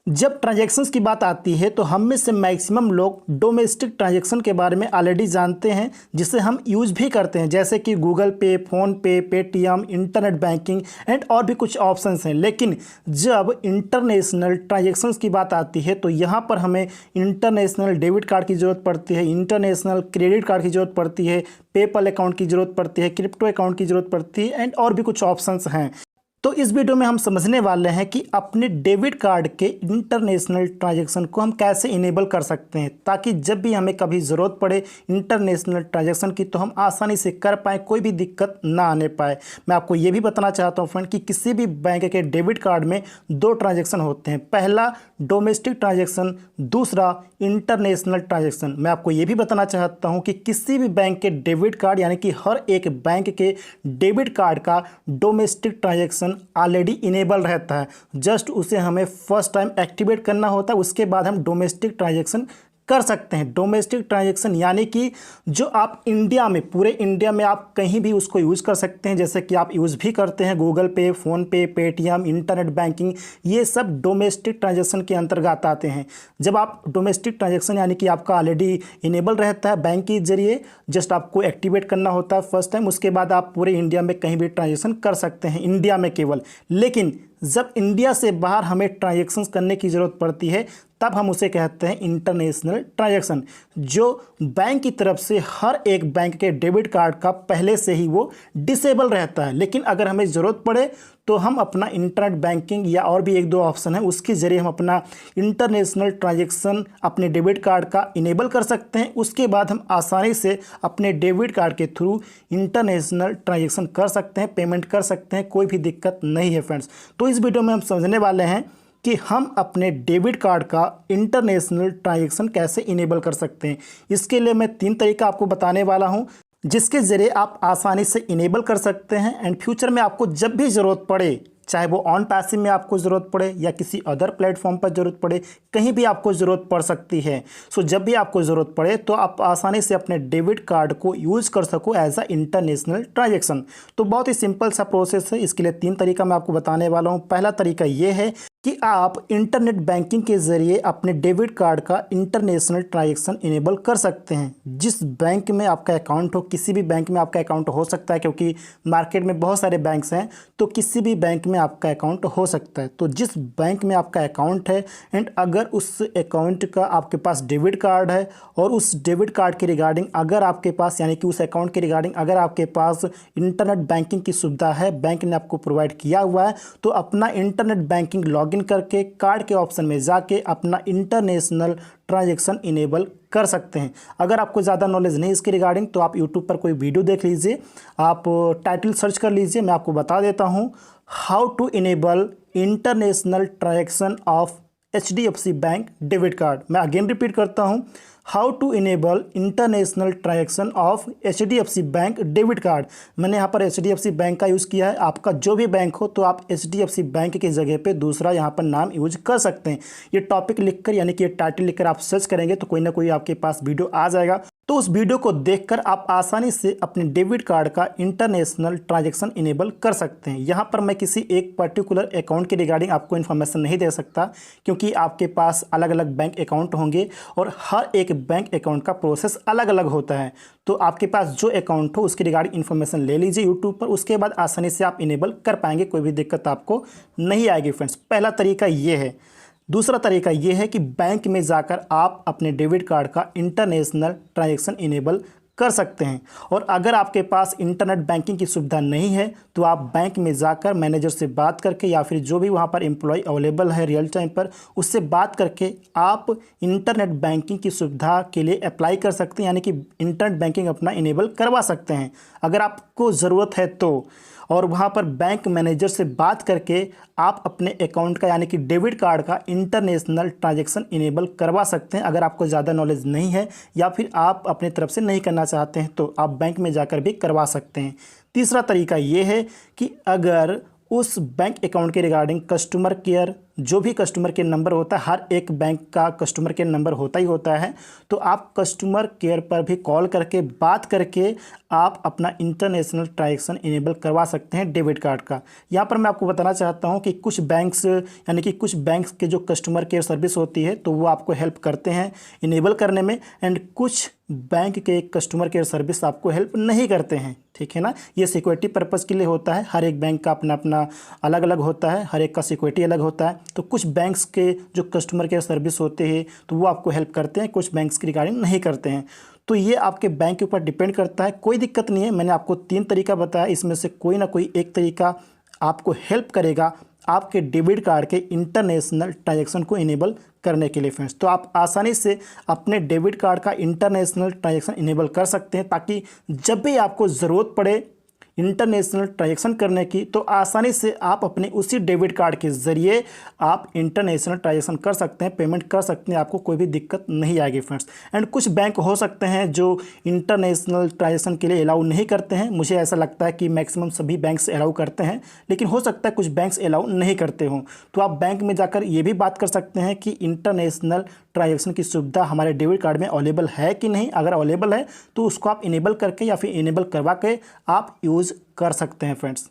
जब ट्रांजैक्शंस की बात आती है तो हम में से मैक्सिमम लोग डोमेस्टिक ट्रांजैक्शन के बारे में ऑलरेडी जानते हैं, जिसे हम यूज भी करते हैं, जैसे कि गूगल पे, फ़ोन पे, पेटीएम, इंटरनेट बैंकिंग एंड और भी कुछ ऑप्शंस हैं। लेकिन जब इंटरनेशनल ट्रांजैक्शंस की बात आती है तो यहाँ पर हमें इंटरनेशनल डेबिट कार्ड की ज़रूरत पड़ती है, इंटरनेशनल क्रेडिट कार्ड की ज़रूरत पड़ती है, पेपल अकाउंट की ज़रूरत पड़ती है, क्रिप्टो अकाउंट की ज़रूरत पड़ती है एंड और भी कुछ ऑप्शंस हैं। तो इस वीडियो में हम समझने वाले हैं कि अपने डेबिट कार्ड के इंटरनेशनल ट्रांजैक्शन को हम कैसे इनेबल कर सकते हैं, ताकि जब भी हमें कभी ज़रूरत पड़े इंटरनेशनल ट्रांजैक्शन की तो हम आसानी से कर पाएँ, कोई भी दिक्कत ना आने पाए। मैं आपको ये भी बताना चाहता हूँ फ्रेंड कि किसी भी बैंक के डेबिट कार्ड में दो ट्रांजैक्शन होते हैं, पहला डोमेस्टिक ट्रांजैक्शन, दूसरा इंटरनेशनल ट्रांजैक्शन। मैं आपको ये भी बताना चाहता हूँ कि किसी भी बैंक के डेबिट कार्ड यानी कि हर एक बैंक के डेबिट कार्ड का डोमेस्टिक ट्रांजैक्शन ऑलरेडी इनेबल रहता है। जस्ट उसे हमें फर्स्ट टाइम एक्टिवेट करना होता है, उसके बाद हम डोमेस्टिक ट्रांजैक्शन कर सकते हैं। डोमेस्टिक ट्रांजैक्शन यानी कि जो आप इंडिया में, पूरे इंडिया में आप कहीं भी उसको यूज़ कर सकते हैं, जैसे कि आप यूज़ भी करते हैं गूगल पे, फ़ोन पे, पेटीएम, इंटरनेट बैंकिंग, ये सब डोमेस्टिक ट्रांजैक्शन के अंतर्गत आते हैं। जब आप डोमेस्टिक ट्रांजैक्शन यानी कि आपका ऑलरेडी इनेबल रहता है बैंक के जरिए, जस्ट आपको एक्टिवेट करना होता है फर्स्ट टाइम, उसके बाद आप पूरे इंडिया में कहीं भी ट्रांजैक्शन कर सकते हैं, इंडिया में केवल। लेकिन जब इंडिया से बाहर हमें ट्रांजैक्शंस करने की ज़रूरत पड़ती है तब हम उसे कहते हैं इंटरनेशनल ट्रांजैक्शन, जो बैंक की तरफ से हर एक बैंक के डेबिट कार्ड का पहले से ही वो डिसेबल रहता है। लेकिन अगर हमें ज़रूरत पड़े तो हम अपना इंटरनेट बैंकिंग या और भी एक दो ऑप्शन है उसके ज़रिए हम अपना इंटरनेशनल ट्रांजैक्शन अपने डेबिट कार्ड का इनेबल कर सकते हैं। उसके बाद हम आसानी से अपने डेबिट कार्ड के थ्रू इंटरनेशनल ट्रांजैक्शन कर सकते हैं, पेमेंट कर सकते हैं, कोई भी दिक्कत नहीं है फ्रेंड्स। तो इस वीडियो में हम समझने वाले हैं कि हम अपने डेबिट कार्ड का इंटरनेशनल ट्रांजैक्शन कैसे इनेबल कर सकते हैं। इसके लिए मैं 3 तरीका आपको बताने वाला हूं, जिसके ज़रिए आप आसानी से इनेबल कर सकते हैं एंड फ्यूचर में आपको जब भी ज़रूरत पड़े, चाहे वो ऑन पैसिव में आपको ज़रूरत पड़े या किसी अदर प्लेटफॉर्म पर ज़रूरत पड़े, कहीं भी आपको ज़रूरत पड़ सकती है। सो जब भी आपको ज़रूरत पड़े तो आप आसानी से अपने डेबिट कार्ड को यूज़ कर सको एज अ इंटरनेशनल ट्रांजैक्शन। तो बहुत ही सिंपल सा प्रोसेस है। इसके लिए 3 तरीका मैं आपको बताने वाला हूँ। पहला तरीका ये है कि आप इंटरनेट बैंकिंग के ज़रिए अपने डेबिट कार्ड का इंटरनेशनल ट्रांजैक्शन इनेबल कर सकते हैं। जिस बैंक में आपका अकाउंट हो, किसी भी बैंक में आपका अकाउंट हो सकता है, क्योंकि मार्केट में बहुत सारे बैंक्स हैं, तो किसी भी बैंक में आपका अकाउंट हो सकता है। तो जिस बैंक में आपका अकाउंट है एंड अगर उस अकाउंट का आपके पास डेबिट कार्ड है और उस डेबिट कार्ड के रिगार्डिंग अगर आपके पास, यानी कि उस अकाउंट के रिगार्डिंग अगर आपके पास इंटरनेट बैंकिंग की सुविधा है, बैंक ने आपको प्रोवाइड किया हुआ है, तो अपना इंटरनेट बैंकिंग लॉगिन करके कार्ड के ऑप्शन में जाके अपना इंटरनेशनल ट्रांजैक्शन इनेबल कर सकते हैं। अगर आपको ज़्यादा नॉलेज नहीं इसके रिगार्डिंग तो आप यूट्यूब पर कोई वीडियो देख लीजिए, आप टाइटल सर्च कर लीजिए, मैं आपको बता देता हूं, how to enable international transaction of HDFC bank debit card. मैं अगेन रिपीट करता हूं, how to enable international transaction of HDFC bank debit card. मैंने यहाँ पर HDFC बैंक का यूज़ किया है। आपका जो भी बैंक हो तो आप HDFC बैंक की जगह पे दूसरा यहाँ पर नाम यूज कर सकते हैं। ये टॉपिक लिखकर यानी कि ये टाइटल लिखकर आप सर्च करेंगे तो कोई ना कोई आपके पास वीडियो आ जाएगा। तो उस वीडियो को देखकर आप आसानी से अपने डेबिट कार्ड का इंटरनेशनल ट्रांजैक्शन इनेबल कर सकते हैं। यहाँ पर मैं किसी एक पर्टिकुलर अकाउंट के रिगार्डिंग आपको इन्फॉर्मेशन नहीं दे सकता, क्योंकि आपके पास अलग अलग बैंक अकाउंट होंगे और हर एक बैंक अकाउंट का प्रोसेस अलग अलग होता है। तो आपके पास जो अकाउंट हो उसके रिगार्डिंग इन्फॉर्मेशन ले लीजिए यूट्यूब पर, उसके बाद आसानी से आप इनेबल कर पाएंगे, कोई भी दिक्कत आपको नहीं आएगी फ्रेंड्स। पहला तरीका ये है। दूसरा तरीका ये है कि बैंक में जाकर आप अपने डेबिट कार्ड का इंटरनेशनल ट्रांजैक्शन इनेबल कर सकते हैं। और अगर आपके पास इंटरनेट बैंकिंग की सुविधा नहीं है तो आप बैंक में जाकर मैनेजर से बात करके या फिर जो भी वहाँ पर एम्प्लॉय अवेलेबल है रियल टाइम पर, उससे बात करके आप इंटरनेट बैंकिंग की सुविधा के लिए अप्लाई कर सकते हैं, यानी कि इंटरनेट बैंकिंग अपना इनेबल करवा सकते हैं अगर आपको ज़रूरत है तो। और वहाँ पर बैंक मैनेजर से बात करके आप अपने अकाउंट का यानी कि डेबिट कार्ड का इंटरनेशनल ट्रांजैक्शन इनेबल करवा सकते हैं। अगर आपको ज़्यादा नॉलेज नहीं है या फिर आप अपने तरफ से नहीं करना चाहते हैं तो आप बैंक में जाकर भी करवा सकते हैं। तीसरा तरीका ये है कि अगर उस बैंक अकाउंट के रिगार्डिंग कस्टमर केयर जो भी कस्टमर केयर नंबर होता है, हर एक बैंक का कस्टमर केयर नंबर होता ही होता है। तो आप कस्टमर केयर पर भी कॉल करके बात करके आप अपना इंटरनेशनल ट्रांजैक्शन इनेबल करवा सकते हैं डेबिट कार्ड का। यहाँ पर मैं आपको बताना चाहता हूँ कि कुछ बैंक्स यानी कि कुछ बैंक्स के जो कस्टमर केयर सर्विस होती है तो वो आपको हेल्प करते हैं इनेबल करने में, एंड कुछ बैंक के कस्टमर केयर सर्विस आपको हेल्प नहीं करते हैं। ठीक है ना, ये सिक्योरिटी पर्पज़ के लिए होता है। हर एक बैंक का अपना अपना अलग अलग होता है, हर एक का सिक्योरिटी अलग होता है। तो कुछ बैंक्स के जो कस्टमर केयर सर्विस होते हैं तो वो आपको हेल्प करते हैं, कुछ बैंक्स की रिगार्डिंग नहीं करते हैं। तो ये आपके बैंक के ऊपर डिपेंड करता है, कोई दिक्कत नहीं है। मैंने आपको 3 तरीका बताया, इसमें से कोई ना कोई एक तरीका आपको हेल्प करेगा आपके डेबिट कार्ड के इंटरनेशनल ट्रांजैक्शन को इनेबल करने के लिए फ्रेंड्स। तो आप आसानी से अपने डेबिट कार्ड का इंटरनेशनल ट्रांजैक्शन इनेबल कर सकते हैं, ताकि जब भी आपको ज़रूरत पड़े इंटरनेशनल ट्रांजैक्शन करने की तो आसानी से आप अपने उसी डेबिट कार्ड के ज़रिए आप इंटरनेशनल ट्रांजैक्शन कर सकते हैं, पेमेंट कर सकते हैं, आपको कोई भी दिक्कत नहीं आएगी फ्रेंड्स। एंड कुछ बैंक हो सकते हैं जो इंटरनेशनल ट्रांजैक्शन के लिए अलाउ नहीं करते हैं। मुझे ऐसा लगता है कि मैक्सिमम सभी बैंक्स अलाउ करते हैं, लेकिन हो सकता है कुछ बैंक्स अलाउ नहीं करते हों। तो आप बैंक में जाकर ये भी बात कर सकते हैं कि इंटरनेशनल ट्रांजैक्शन की सुविधा हमारे डेबिट कार्ड में अवेलेबल है कि नहीं। अगर अवेलेबल है तो उसको आप इनेबल करके या फिर इनेबल करवा के आप यूज़ कर सकते हैं फ्रेंड्स।